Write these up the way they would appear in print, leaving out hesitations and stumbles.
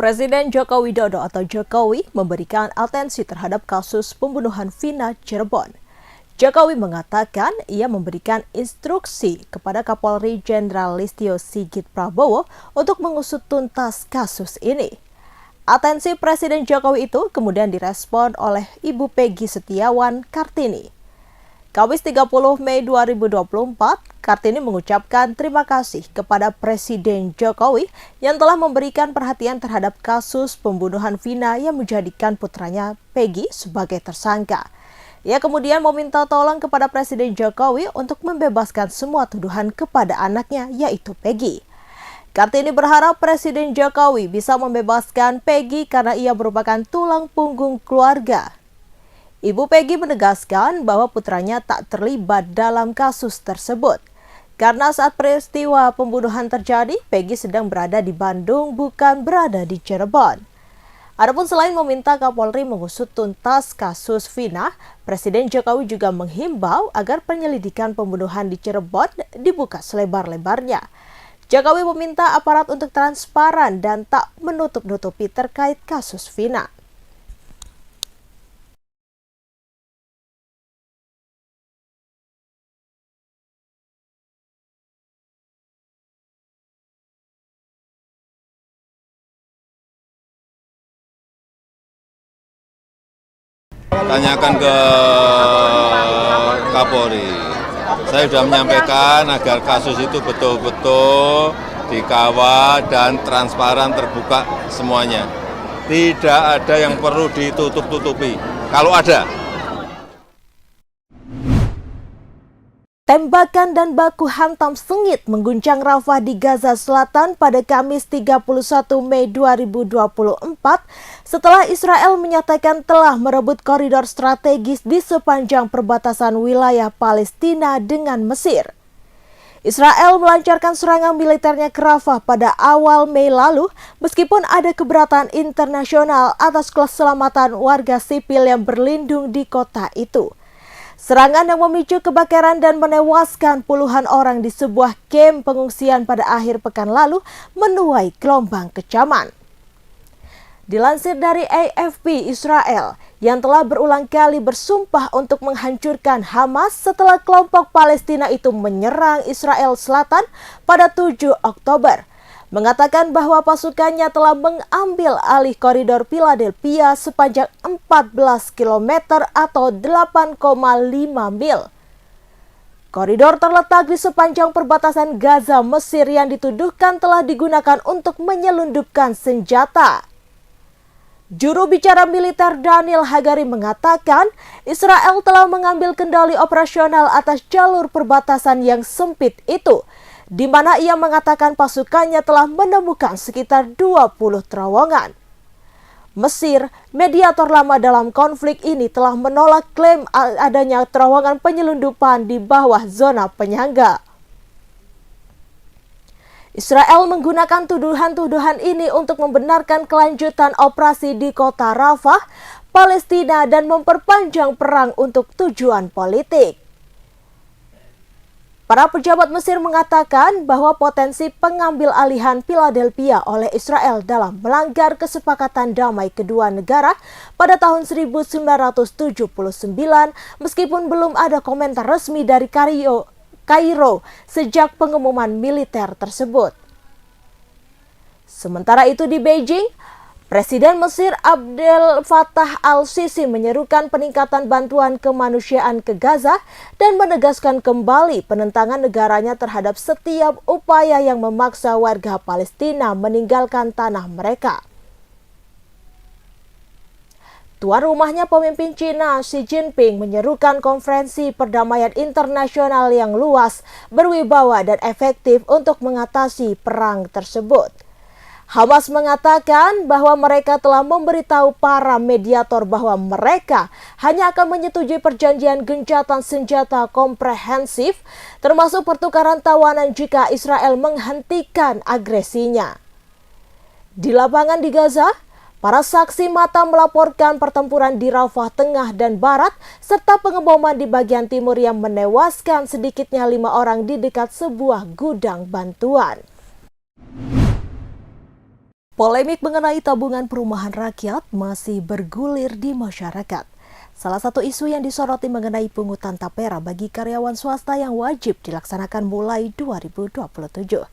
Presiden Joko Widodo atau Jokowi memberikan atensi terhadap kasus pembunuhan Vina Cirebon. Jokowi mengatakan ia memberikan instruksi kepada Kapolri Jenderal Listio Sigit Prabowo untuk mengusut tuntas kasus ini. Atensi Presiden Jokowi itu kemudian direspon oleh Ibu Peggy Setiawan Kartini. Kamis 30 Mei 2024, Kartini mengucapkan terima kasih kepada Presiden Jokowi yang telah memberikan perhatian terhadap kasus pembunuhan Vina yang menjadikan putranya Peggy sebagai tersangka. Ia kemudian meminta tolong kepada Presiden Jokowi untuk membebaskan semua tuduhan kepada anaknya, yaitu Peggy. Kartini berharap Presiden Jokowi bisa membebaskan Peggy karena ia merupakan tulang punggung keluarga. Ibu Peggy menegaskan bahwa putranya tak terlibat dalam kasus tersebut. Karena saat peristiwa pembunuhan terjadi, Peggy sedang berada di Bandung, bukan berada di Cirebon. Adapun selain meminta Kapolri mengusut tuntas kasus Vina, Presiden Jokowi juga menghimbau agar penyelidikan pembunuhan di Cirebon dibuka selebar-lebarnya. Jokowi meminta aparat untuk transparan dan tak menutup-nutupi terkait kasus Vina. Tanyakan ke Kapolri. Saya sudah menyampaikan agar kasus itu betul-betul dikawal dan transparan, terbuka semuanya. Tidak ada yang perlu ditutup-tutupi. Kalau ada. Tembakan dan baku hantam sengit mengguncang Rafah di Gaza Selatan pada Kamis 31 Mei 2024 setelah Israel menyatakan telah merebut koridor strategis di sepanjang perbatasan wilayah Palestina dengan Mesir. Israel melancarkan serangan militernya ke Rafah pada awal Mei lalu meskipun ada keberatan internasional atas keselamatan warga sipil yang berlindung di kota itu. Serangan yang memicu kebakaran dan menewaskan puluhan orang di sebuah kamp pengungsian pada akhir pekan lalu menuai gelombang kecaman. Dilansir dari AFP, Israel yang telah berulang kali bersumpah untuk menghancurkan Hamas setelah kelompok Palestina itu menyerang Israel Selatan pada 7 Oktober, mengatakan bahwa pasukannya telah mengambil alih koridor Philadelphia sepanjang 14 km atau 8,5 mil. Koridor terletak di sepanjang perbatasan Gaza, Mesir yang dituduhkan telah digunakan untuk menyelundupkan senjata. Juru bicara militer Daniel Hagari mengatakan Israel telah mengambil kendali operasional atas jalur perbatasan yang sempit itu, di mana ia mengatakan pasukannya telah menemukan sekitar 20 terowongan. Mesir, mediator lama dalam konflik ini, telah menolak klaim adanya terowongan penyelundupan di bawah zona penyangga. Israel menggunakan tuduhan-tuduhan ini untuk membenarkan kelanjutan operasi di kota Rafah, Palestina, dan memperpanjang perang untuk tujuan politik. Para pejabat Mesir mengatakan bahwa potensi pengambil alihan Philadelphia oleh Israel dalam melanggar kesepakatan damai kedua negara pada tahun 1979 meskipun belum ada komentar resmi dari Kairo sejak pengumuman militer tersebut. Sementara itu di Beijing, Presiden Mesir Abdel Fattah al-Sisi menyerukan peningkatan bantuan kemanusiaan ke Gaza dan menegaskan kembali penentangan negaranya terhadap setiap upaya yang memaksa warga Palestina meninggalkan tanah mereka. Tuan rumahnya pemimpin Cina Xi Jinping menyerukan konferensi perdamaian internasional yang luas, berwibawa dan efektif untuk mengatasi perang tersebut. Hamas mengatakan bahwa mereka telah memberitahu para mediator bahwa mereka hanya akan menyetujui perjanjian gencatan senjata komprehensif, termasuk pertukaran tawanan jika Israel menghentikan agresinya. Di lapangan di Gaza, para saksi mata melaporkan pertempuran di Rafah Tengah dan Barat, serta pengeboman di bagian timur yang menewaskan sedikitnya 5 orang di dekat sebuah gudang bantuan. Polemik mengenai tabungan perumahan rakyat masih bergulir di masyarakat. Salah satu isu yang disoroti mengenai pungutan tapera bagi karyawan swasta yang wajib dilaksanakan mulai 2027.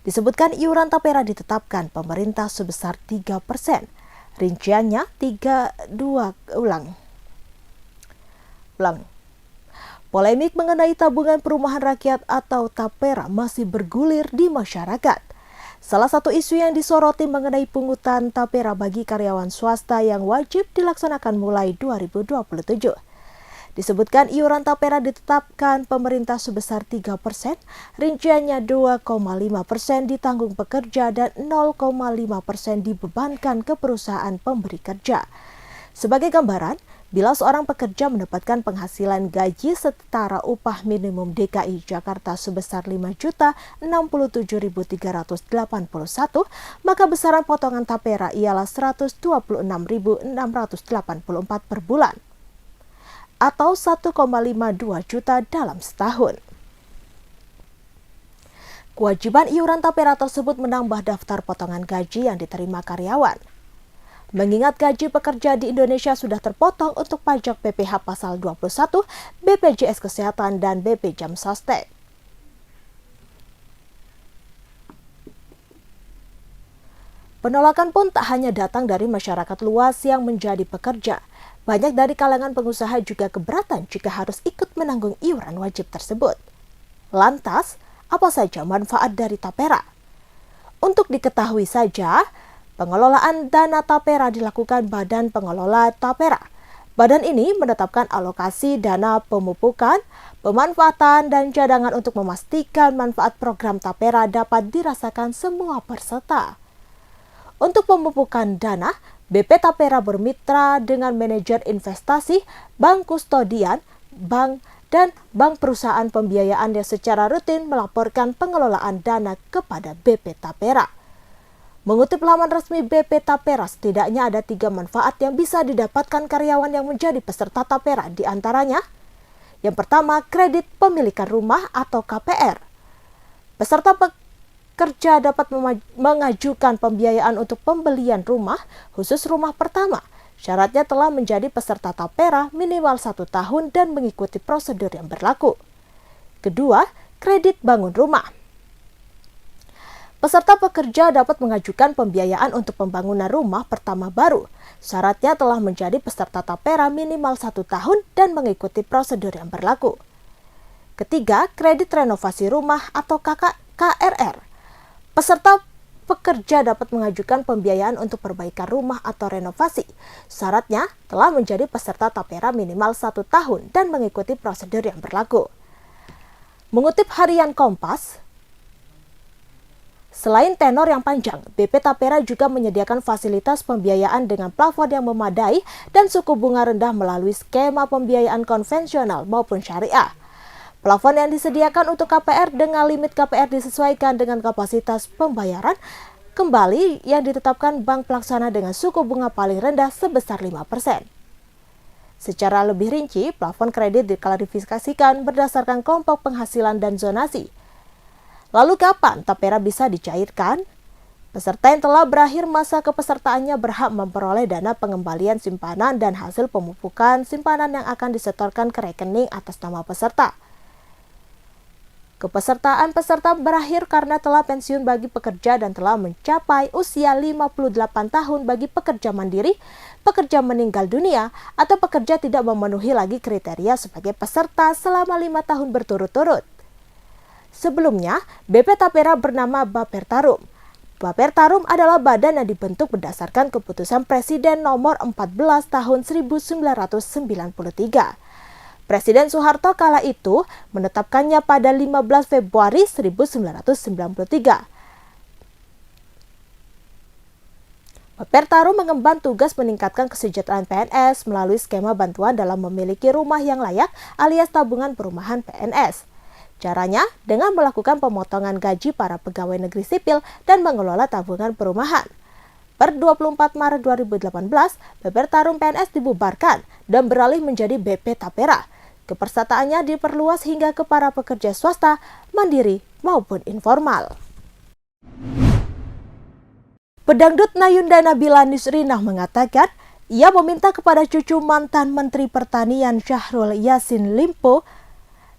Disebutkan iuran tapera ditetapkan pemerintah sebesar 3%. Rinciannya 32 ulang. Polemik mengenai tabungan perumahan rakyat atau tapera masih bergulir di masyarakat. Salah satu isu yang disoroti mengenai pungutan tapera bagi karyawan swasta yang wajib dilaksanakan mulai 2027. Disebutkan iuran tapera ditetapkan pemerintah sebesar 3%, rinciannya 2,5% ditanggung pekerja dan 0,5% dibebankan ke perusahaan pemberi kerja. Sebagai gambaran, bila seorang pekerja mendapatkan penghasilan gaji setara upah minimum DKI Jakarta sebesar Rp5.067.381, maka besaran potongan tapera ialah Rp126.684 per bulan, atau 1,52 juta dalam setahun. Kewajiban iuran tapera tersebut menambah daftar potongan gaji yang diterima karyawan. Mengingat gaji pekerja di Indonesia sudah terpotong untuk pajak PPh pasal 21, BPJS Kesehatan, dan BP Jam Sostek. Penolakan pun tak hanya datang dari masyarakat luas yang menjadi pekerja. Banyak dari kalangan pengusaha juga keberatan jika harus ikut menanggung iuran wajib tersebut. Lantas, apa saja manfaat dari tapera? Untuk diketahui saja, pengelolaan dana tapera dilakukan Badan Pengelola Tapera. Badan ini menetapkan alokasi dana pemupukan, pemanfaatan, dan cadangan untuk memastikan manfaat program tapera dapat dirasakan semua peserta. Untuk pemupukan dana, BP Tapera bermitra dengan manajer investasi, bank kustodian, bank, dan bank perusahaan pembiayaan yang secara rutin melaporkan pengelolaan dana kepada BP Tapera. Mengutip laman resmi BP Tapera, setidaknya ada 3 manfaat yang bisa didapatkan karyawan yang menjadi peserta tapera, di antaranya. Yang pertama, kredit pemilikan rumah atau KPR. Peserta pekerja dapat mengajukan pembiayaan untuk pembelian rumah, khusus rumah pertama. Syaratnya telah menjadi peserta tapera minimal 1 tahun dan mengikuti prosedur yang berlaku. Kedua, kredit bangun rumah. Peserta pekerja dapat mengajukan pembiayaan untuk pembangunan rumah pertama baru. Syaratnya telah menjadi peserta tapera minimal 1 tahun dan mengikuti prosedur yang berlaku. Ketiga, kredit renovasi rumah atau KRR. Peserta pekerja dapat mengajukan pembiayaan untuk perbaikan rumah atau renovasi. Syaratnya telah menjadi peserta tapera minimal 1 tahun dan mengikuti prosedur yang berlaku. Mengutip harian Kompas, selain tenor yang panjang, BP Tapera juga menyediakan fasilitas pembiayaan dengan plafon yang memadai dan suku bunga rendah melalui skema pembiayaan konvensional maupun syariah. Plafon yang disediakan untuk KPR dengan limit KPR disesuaikan dengan kapasitas pembayaran kembali yang ditetapkan bank pelaksana dengan suku bunga paling rendah sebesar 5%. Secara lebih rinci, plafon kredit diklarifikasikan berdasarkan kelompok penghasilan dan zonasi. Lalu kapan tapera bisa dicairkan? Peserta yang telah berakhir masa kepesertaannya berhak memperoleh dana pengembalian simpanan dan hasil pemupukan simpanan yang akan disetorkan ke rekening atas nama peserta. Kepesertaan peserta berakhir karena telah pensiun bagi pekerja dan telah mencapai usia 58 tahun bagi pekerja mandiri, pekerja meninggal dunia, atau pekerja tidak memenuhi lagi kriteria sebagai peserta selama 5 tahun berturut-turut. Sebelumnya, BP Tapera bernama Bapertarum. Bapertarum adalah badan yang dibentuk berdasarkan keputusan Presiden nomor 14 tahun 1993. Presiden Soeharto kala itu menetapkannya pada 15 Februari 1993. Bapertarum mengemban tugas meningkatkan kesejahteraan PNS melalui skema bantuan dalam memiliki rumah yang layak alias tabungan perumahan PNS. Caranya dengan melakukan pemotongan gaji para pegawai negeri sipil dan mengelola tabungan perumahan. Per 24 Maret 2018, Bapertarum PNS dibubarkan dan beralih menjadi BP Tapera. Kepesertaannya diperluas hingga ke para pekerja swasta, mandiri maupun informal. Pedangdut Nayunda Nabila Nisrinah mengatakan, ia meminta kepada cucu mantan Menteri Pertanian Syahrul Yassin Limpo,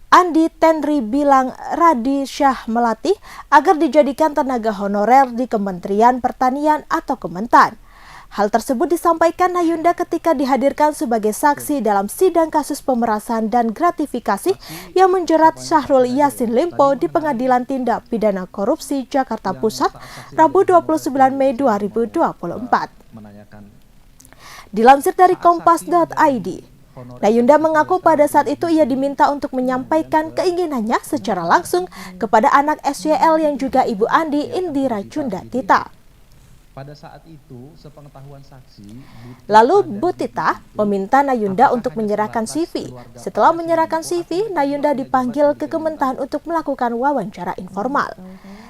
Andi Tenri Bilang Radi Syah Melati, agar dijadikan tenaga honorer di Kementerian Pertanian atau Kementan. Hal tersebut disampaikan Nayunda ketika dihadirkan sebagai saksi dalam sidang kasus pemerasan dan gratifikasi yang menjerat Syahrul Yassin Limpo di Pengadilan Tindak Pidana Korupsi Jakarta Pusat, Rabu 29 Mei 2024. Dilansir dari kompas.id, Nayunda mengaku pada saat itu ia diminta untuk menyampaikan keinginannya secara langsung kepada anak SYL yang juga ibu Andi, Indira Cundatita. Pada saat itu, sepengetahuan saksi, lalu Bu Tita meminta Nayunda untuk menyerahkan CV. Setelah menyerahkan CV, Nayunda dipanggil ke Kementan untuk melakukan wawancara informal.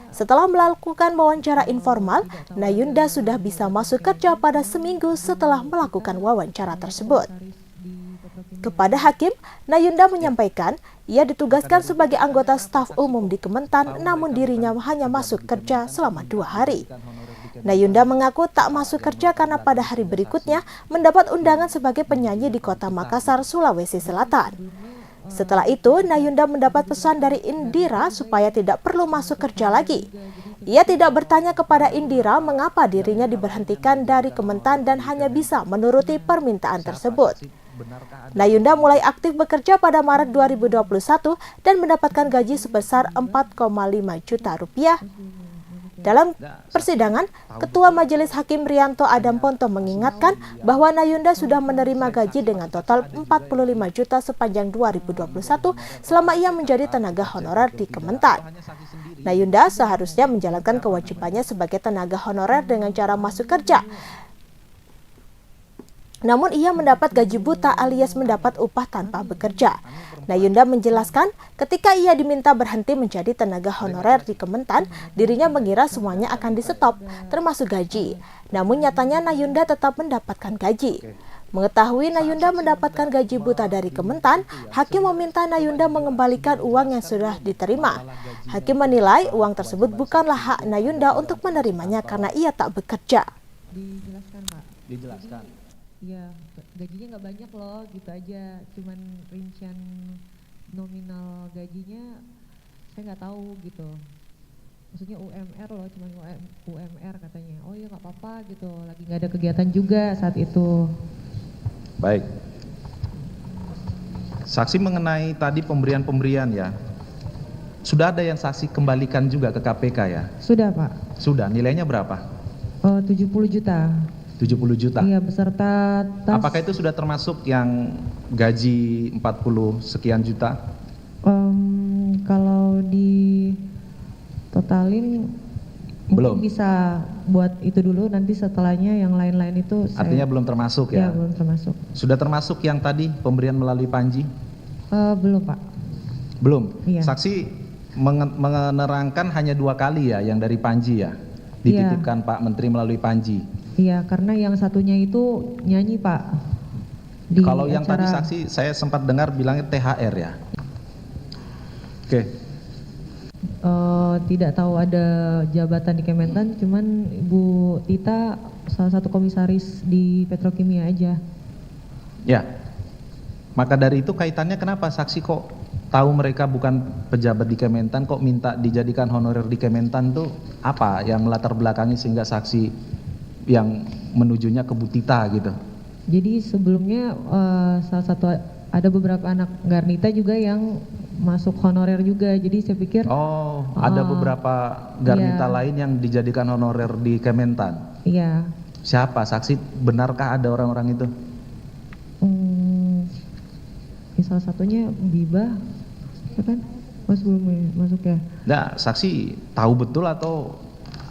Setelah melakukan wawancara informal, Nayunda sudah bisa masuk kerja pada seminggu setelah melakukan wawancara tersebut. Kepada hakim, Nayunda menyampaikan ia ditugaskan sebagai anggota staf umum di Kementan, namun dirinya hanya masuk kerja selama 2 hari. Nayunda mengaku tak masuk kerja karena pada hari berikutnya mendapat undangan sebagai penyanyi di kota Makassar, Sulawesi Selatan. Setelah itu, Nayunda mendapat pesan dari Indira supaya tidak perlu masuk kerja lagi. Ia tidak bertanya kepada Indira mengapa dirinya diberhentikan dari Kementan dan hanya bisa menuruti permintaan tersebut. Nayunda mulai aktif bekerja pada Maret 2021 dan mendapatkan gaji sebesar 4,5 juta rupiah. Dalam persidangan, Ketua Majelis Hakim Rianto Adam Ponto mengingatkan bahwa Nayunda sudah menerima gaji dengan total 45 juta sepanjang 2021 selama ia menjadi tenaga honorer di Kementan. Nayunda seharusnya menjalankan kewajibannya sebagai tenaga honorer dengan cara masuk kerja. Namun ia mendapat gaji buta alias mendapat upah tanpa bekerja. Nayunda menjelaskan ketika ia diminta berhenti menjadi tenaga honorer di Kementan, dirinya mengira semuanya akan di-stop, termasuk gaji. Namun nyatanya Nayunda tetap mendapatkan gaji. Mengetahui Nayunda mendapatkan gaji buta dari Kementan, hakim meminta Nayunda mengembalikan uang yang sudah diterima. Hakim menilai uang tersebut bukanlah hak Nayunda untuk menerimanya karena ia tak bekerja. Dijelaskan, Pak. dijelaskan. Iya, gajinya nggak banyak loh, gitu aja. Cuman rincian nominal gajinya saya nggak tahu gitu. Maksudnya UMR loh, cuman UMR katanya. Oh iya nggak apa-apa gitu, lagi nggak ada kegiatan juga saat itu. Baik. Saksi mengenai tadi pemberian ya. Sudah ada yang saksi kembalikan juga ke KPK ya? Sudah, Pak. Sudah, nilainya berapa? 70 juta. 70 juta. Iya, beserta tas. Apakah itu sudah termasuk yang gaji 40 sekian juta? Kalau di totalin Belum. mungkin bisa buat itu dulu, nanti setelahnya yang lain-lain itu Artinya belum termasuk ya? ya? Belum termasuk. Sudah termasuk yang tadi pemberian melalui Panji? Belum, Pak. Belum. Iya. Saksi menerangkan hanya 2 kali ya yang dari Panji ya? Dititipkan Pak Menteri melalui Panji. Iya, karena yang satunya itu nyanyi, Pak. Di Kalau yang tadi acara- saksi saya sempat dengar bilangnya THR ya? Oke. Tidak tahu ada jabatan di Kementan, cuman Ibu Tita salah satu komisaris di Petrokimia aja. Ya. Maka dari itu kaitannya kenapa saksi kok tahu mereka bukan pejabat di Kementan, kok minta dijadikan honorer di Kementan tuh apa yang melatar belakangi sehingga saksi yang menujunya ke Bu Tita gitu? Jadi sebelumnya salah satu ada beberapa anak Garnita juga yang masuk honorer juga, jadi saya pikir Oh, ada beberapa Garnita iya. lain yang dijadikan honorer di Kementan. iya. Siapa saksi? Benarkah ada orang-orang itu? Ya salah satunya Biba, ya kan? Mas belum masuk ya? Nah, saksi tahu betul atau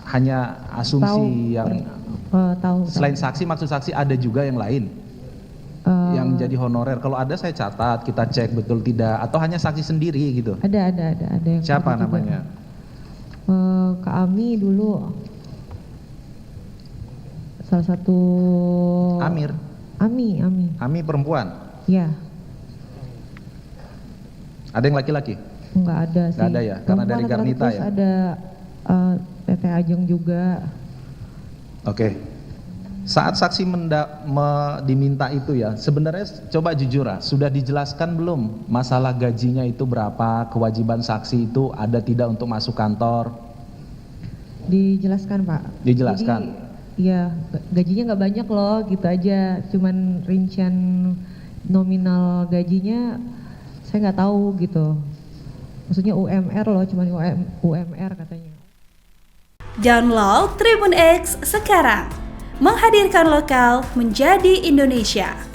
hanya asumsi yang Tahu. selain saksi, maksud saksi ada juga yang lain yang jadi honorer? Kalau ada saya catat, kita cek betul tidak, atau hanya saksi sendiri gitu? Ada yang Siapa ada juga. namanya? Kak Ami dulu salah satu. Amir. Ami Perempuan. ya. Ada yang laki-laki? Nggak ada sih. Nggak ada ya, karena dari Perempuan Garnita terus ya? ada Teteh Ajeng juga. Oke. Saat saksi diminta itu ya, sebenarnya coba jujur sudah dijelaskan belum masalah gajinya itu berapa, kewajiban saksi itu ada tidak untuk masuk kantor? Dijelaskan Pak. Dijelaskan. Jadi, ya gajinya nggak banyak loh, gitu aja. Cuman rincian nominal gajinya saya nggak tahu gitu. Maksudnya UMR loh, cuman UMR katanya. Download Tribun X sekarang, menghadirkan lokal menjadi Indonesia.